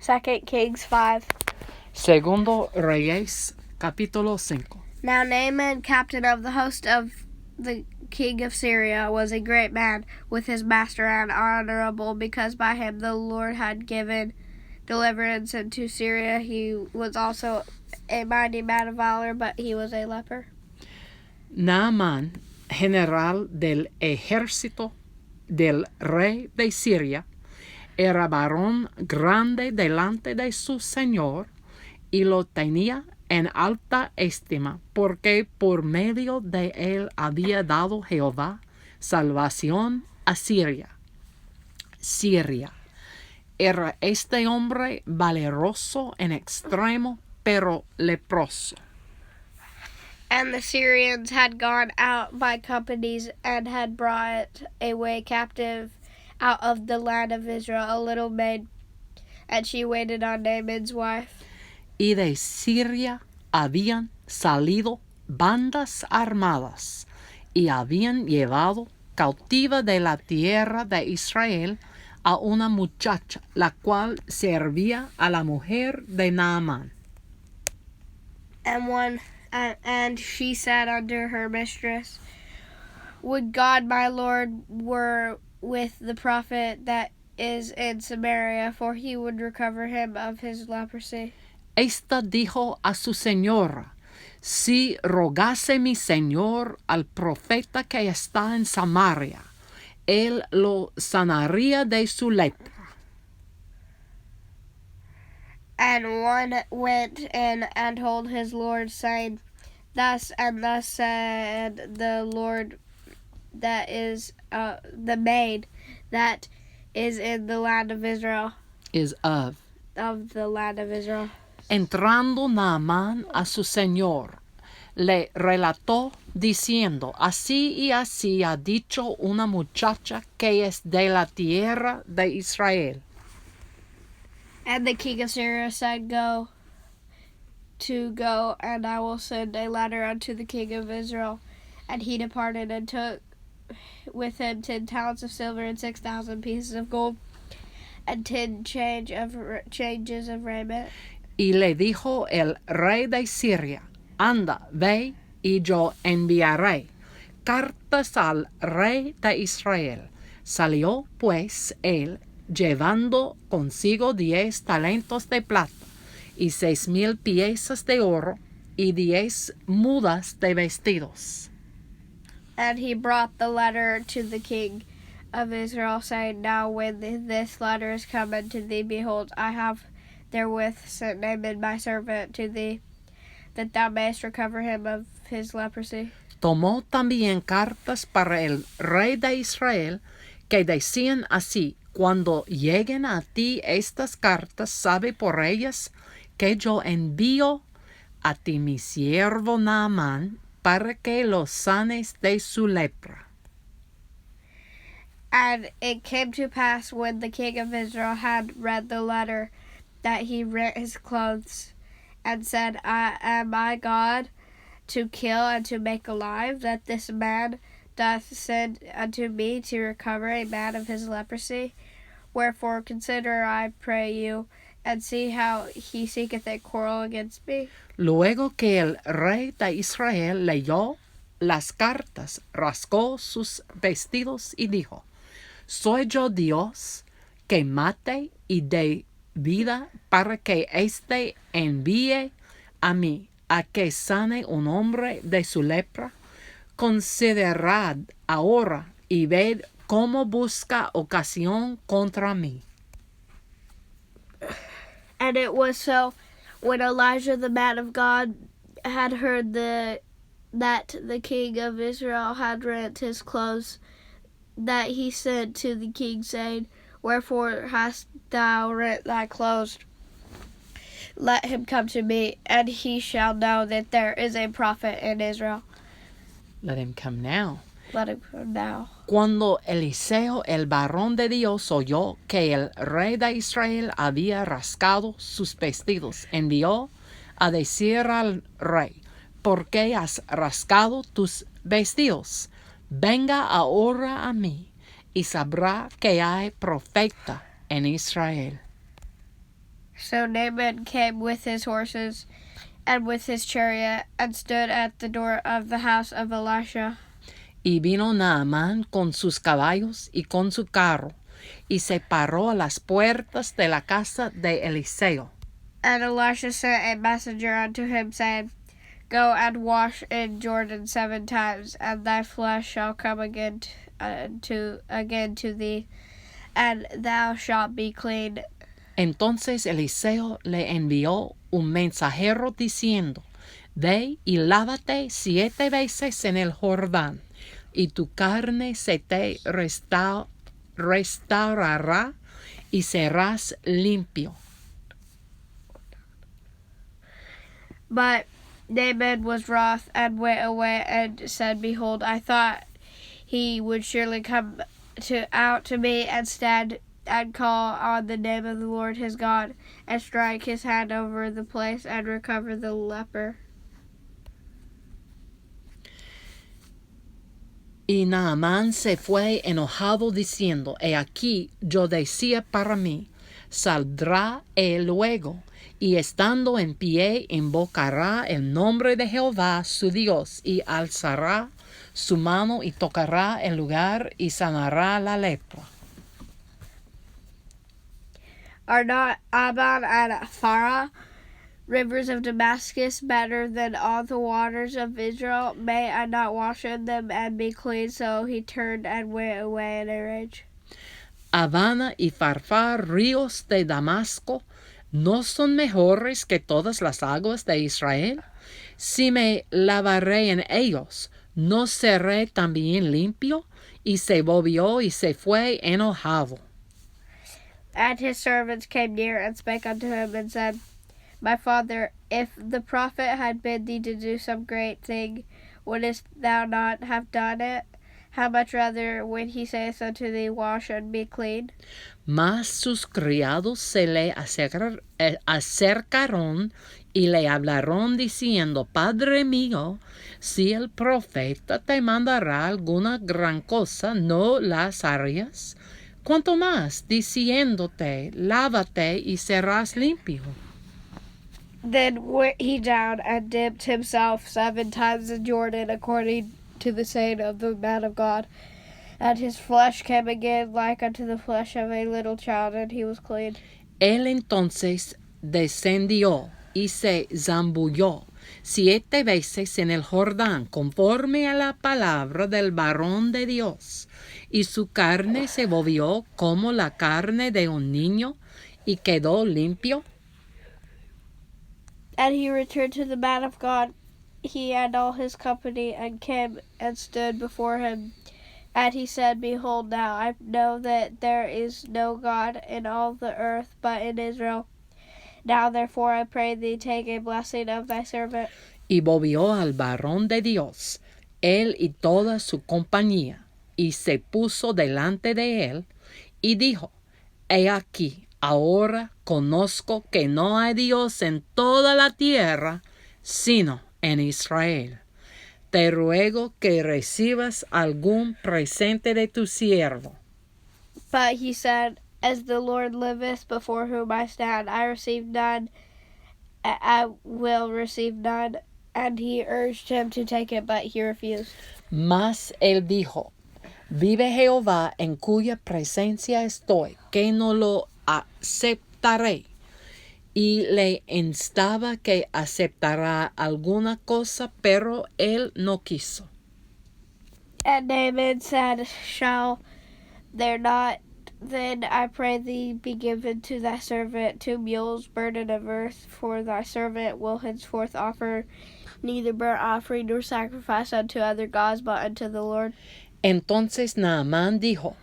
2 Kings 5. Segundo Reyes, capítulo 5. Now Naaman, captain of the host of the king of Syria, was a great man with his master and honorable, because by him the Lord had given deliverance into Syria. He was also a mighty man of valor, but he was a leper. Naaman, general del ejército del rey de Siria, era varón grande delante de su señor y lo tenía en alta estima, porque por medio de él había dado Jehová salvación a Siria. Era este hombre valeroso en extremo, pero leproso. And the Syrians had gone out by companies and had brought away captive out of the land of Israel a little maid, and she waited on Naaman's wife. Y de Siria habían salido bandas armadas y habían llevado cautiva de la tierra de Israel a una muchacha, la cual servía a la mujer de Naamán. And she said unto her mistress, Would God my Lord were with the prophet that is in Samaria, for he would recover him of his leprosy. Ésta dijo a su señora, Si rogase mi señor al profeta que está en Samaria, él lo sanaría de su lepra. And one went in and told his Lord, saying, Thus and thus said the Lord, that is the maid that is in the land of Israel. Of the land of Israel. Entrando Naamán a su señor, le relató diciendo, Así y así ha dicho una muchacha que es de la tierra de Israel. And the king of Syria said, Go, and I will send a letter unto the king of Israel. And he departed and took with him 10 talents of silver and 6,000 pieces of gold and 10 changes of raiment. Y le dijo el rey de Siria, Anda, ve, y yo enviaré cartas al rey de Israel. Salió pues él, llevando consigo 10 talentos de plata, y 6,000 piezas de oro, y 10 mudas de vestidos. And he brought the letter to the king of Israel, saying, Now when this letter is come unto thee, behold, I have therewith sent Naaman my servant to thee, that thou mayest recover him of his leprosy. Tomó también cartas para el rey de Israel, que decían así, Cuando lleguen a ti estas cartas, sabe por ellas que yo envío a ti mi siervo Naamán, para que lo sanes de su lepra. And it came to pass, when the king of Israel had read the letter, that he rent his clothes, and said, Am I God to kill and to make alive, that this man doth send unto me to recover a man of his leprosy? Wherefore consider, I pray you, and see how he seeketh a quarrel against me. Luego que el rey de Israel leyó las cartas, rasgó sus vestidos y dijo, ¿Soy yo Dios que mate y dé vida para que éste envíe a mí a que sane un hombre de su lepra? Considerad ahora y ved cómo busca ocasión contra mí. And it was so, when Elijah the man of God had heard that the king of Israel had rent his clothes, that he sent to the king, saying, Wherefore hast thou rent thy clothes? Let him come to me, and he shall know that there is a prophet in Israel. Let him come now. Let him come now. Cuando Eliseo, el varón de Dios, oyó que el rey de Israel había rasgado sus vestidos, envió a decir al rey, ¿por qué has rasgado tus vestidos? Venga ahora a mí, y sabrá que hay profeta en Israel. So Naaman came with his horses and with his chariot, and stood at the door of the house of Elisha. Y vino Naamán con sus caballos y con su carro, y se paró a las puertas de la casa de Eliseo. And Elisha sent a messenger unto him, saying, Go and wash in Jordan 7 times, and thy flesh shall come again to thee, and thou shalt be clean. Entonces Eliseo le envió un mensajero diciendo, Ve y lávate 7 veces en el Jordán, y tu carne se te restaurará y serás limpio. But Naaman was wroth, and went away, and said, Behold, I thought he would surely come out to me, and stand and call on the name of the Lord his God, and strike his hand over the place, and recover the leper. Y Naamán se fue enojado diciendo, He aquí, yo decía para mí, saldrá él luego, y estando en pie invocará el nombre de Jehová su Dios, y alzará su mano y tocará el lugar y sanará la lepra. Are not Ammon and Pharah, rivers of Damascus, better than all the waters of Israel? May I not wash in them and be clean? So he turned and went away in a rage. Habana y Farfar, ríos de Damasco, ¿no son mejores que todas las aguas de Israel? Si me lavaré en ellos, ¿no seré también limpio? Y se volvió y se fue enojado. And his servants came near and spake unto him, and said, My father, if the prophet had bid thee to do some great thing, wouldest thou not have done it? How much rather when he saith unto thee, Wash and be clean? Mas sus criados se le acercaron y le hablaron diciendo, Padre mío, si el profeta te mandará alguna gran cosa, ¿no las harías? Cuanto más diciéndote, lávate y serás limpio. Then went he down and dipped himself 7 times in Jordan, according to the saying of the man of God. And his flesh came again like unto the flesh of a little child, and he was clean. Él entonces descendió y se zambulló 7 veces en el Jordán, conforme a la palabra del varón de Dios, y su carne se volvió como la carne de un niño, y quedó limpio. And he returned to the man of God, he and all his company, and came and stood before him. And he said, Behold, now I know that there is no God in all the earth but in Israel. Now therefore I pray thee, take a blessing of thy servant. Y volvió al varón de Dios, él y toda su compañía, y se puso delante de él, y dijo, He aquí, ahora conozco que no hay Dios en toda la tierra, sino en Israel. Te ruego que recibas algún presente de tu siervo. But he said, As the Lord liveth, before whom I stand, I receive none, I will receive none. And he urged him to take it, but he refused. Mas él dijo, Vive Jehová en cuya presencia estoy, que no lo aceptaré. Y le instaba que aceptara alguna cosa, pero él no quiso. And Naaman said, Shall there not then, I pray thee, be given to thy servant 2 mules burden of earth? For thy servant will henceforth offer neither burnt offering nor sacrifice unto other gods, but unto the Lord. Entonces Naamán dijo,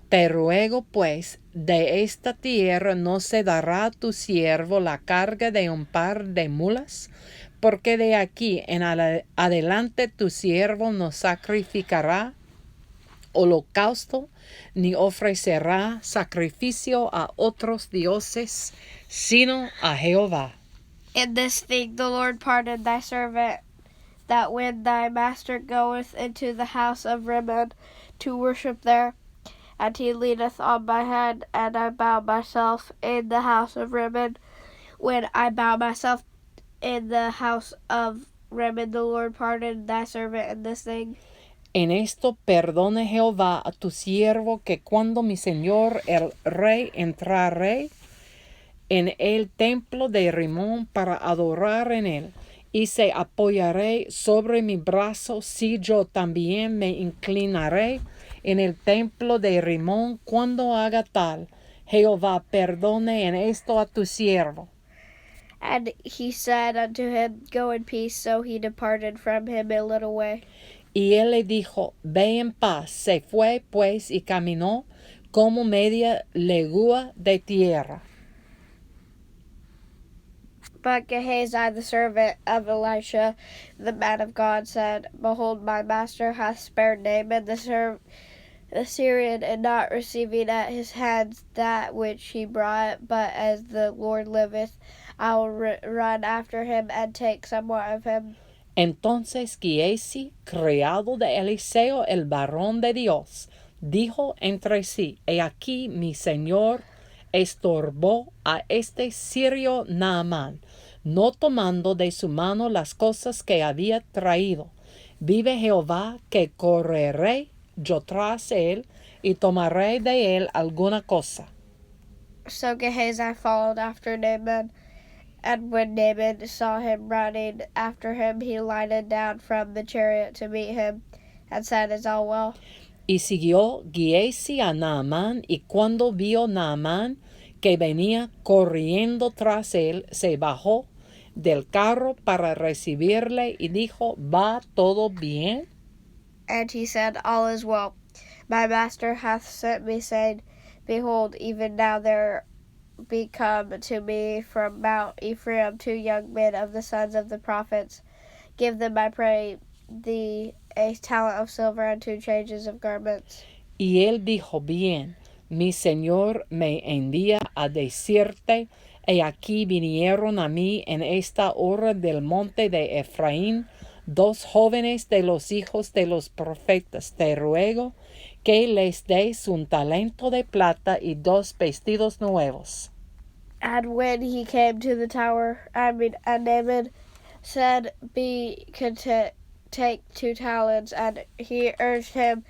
Te ruego pues, de esta tierra no se dará a tu siervo la carga de un par de mulas, porque de aquí en adelante tu siervo no sacrificará holocausto, ni ofrecerá sacrificio a otros dioses, sino a Jehová. In this thing the Lord pardoned thy servant, that when thy master goeth into the house of Rimmon to worship there, and he leaneth on my hand, and I bow myself in the house of Rimmon, when I bow myself in the house of Rimmon, the Lord pardon thy servant in this thing. En esto perdone Jehová a tu siervo, que cuando mi señor el rey entrare en el templo de Rimón para adorar en él, y se apoyaré sobre mi brazo, si yo también me inclinaré en el templo de Rimón cuando haga tal. Jehová perdone en esto a tu siervo. And he said unto him, Go in peace. So he departed from him a little way. Y él le dijo, ve en paz. Se fue pues y caminó como media legua de tierra. But Gehazi, the servant of Elisha, the man of God, said, Behold, my master hath spared Naaman the Syrian, and not receiving at his hands that which he brought, but as the Lord liveth, I will run after him and take somewhat of him. Entonces Gehazi, criado de Eliseo, el varón de Dios, dijo entre sí, he aquí mi señor estorbó a este sirio Naamán, no tomando de su mano las cosas que había traído. Vive Jehová, que correré yo tras él y tomaré de él alguna cosa. So Gehazi followed after Naaman, and when Naaman saw him running after him, he lighted down from the chariot to meet him, and said, Is all well? Y siguió Gehazi a Naamán, y cuando vio Naamán que venía corriendo tras él, se bajó del carro para recibirle y dijo, ¿va todo bien? And he said, All is well. My master hath sent me, saying, Behold, even now there be come to me from Mount Ephraim 2 young men of the sons of the prophets. Give them, I pray thee, a talent of silver and 2 changes of garments. Y él dijo, bien, mi señor me envía a decirte, he aquí vinieron a mí en esta hora del monte de Efraín 2 jóvenes de los hijos de los profetas. Te ruego que les des un talento de plata y 2 vestidos nuevos. And when he came to the tower, and Naaman said, Be content, take 2 talents. And he urged him,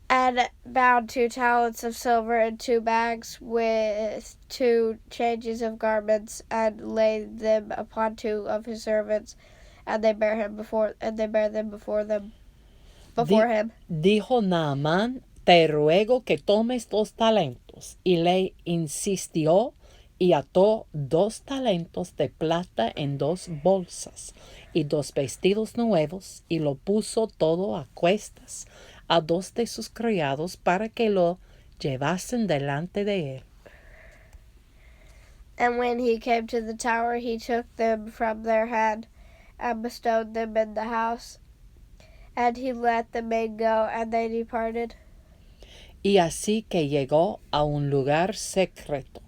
and bound 2 talents of silver in 2 bags with 2 changes of garments, and laid them upon 2 of his servants, and they bear them before him. Dijo Naamán, te ruego que tomes 2 talentos. Y le insistió y ató 2 talentos de plata en 2 bolsas y 2 vestidos nuevos, y lo puso todo a cuestas a 2 de sus criados para que lo llevasen delante de él. And when he came to the tower, he took them from their hand, and bestowed them in the house. And he let the men go, and they departed. Y así que llegó a un lugar secreto.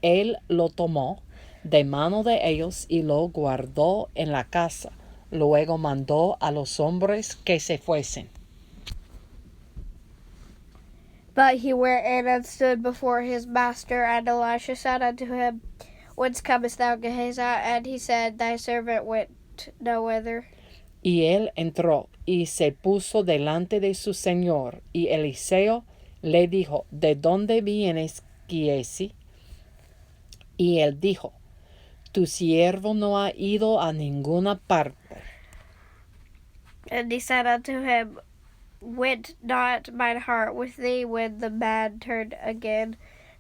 Él lo tomó de mano de ellos y lo guardó en la casa. Luego mandó a los hombres que se fuesen. But he went in and stood before his master, and Elisha said unto him, Whence comest thou, Gehazi? And he said, Thy servant went no whither. Y él entró y se puso delante de su señor. Y Eliseo le dijo, ¿de dónde vienes, Gehazi? Y él dijo, tu siervo no ha ido a ninguna parte. And he said unto him, Went not mine heart with thee when the man turned again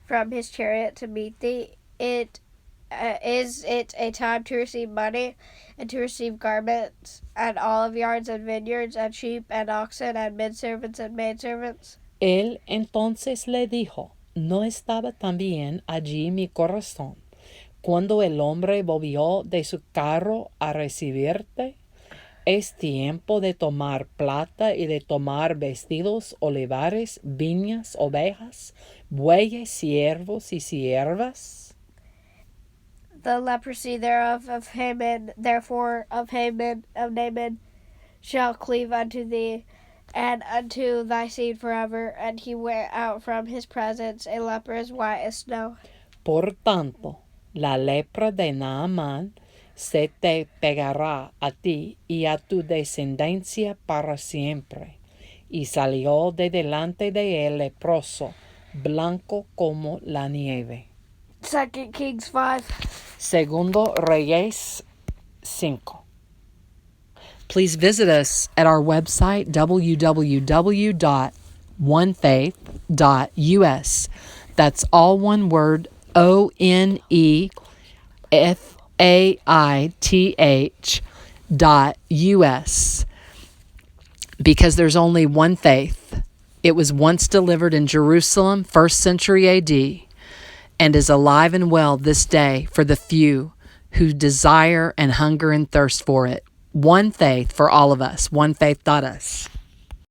from his chariot to meet thee? Is it a time to receive money, and to receive garments, and olive yards, and vineyards, and sheep, and oxen, and menservants, and maidservants? Él entonces le dijo, ¿no estaba también allí mi corazón cuando el hombre volvió de su carro a recibirte? Es tiempo de tomar plata y de tomar vestidos, olivares, viñas, ovejas, bueyes, siervos y siervas. The leprosy thereof of Haman, therefore of Naaman, shall cleave unto thee, and unto thy seed forever. And he went out from his presence, a leper as white as snow. Por tanto, La lepra de Naamán se te pegará a ti y a tu descendencia para siempre. Y salió de delante de él leproso, blanco como la nieve. 2 Kings 5. Segundo Reyes 5. Please visit us at our website, www.onefaith.us. That's all one word, ONEFAITH.US. Because there's only one faith. It was once delivered in Jerusalem, 1st century AD, and is alive and well this day for the few who desire and hunger and thirst for it. One faith for all of us. Onefaith.us.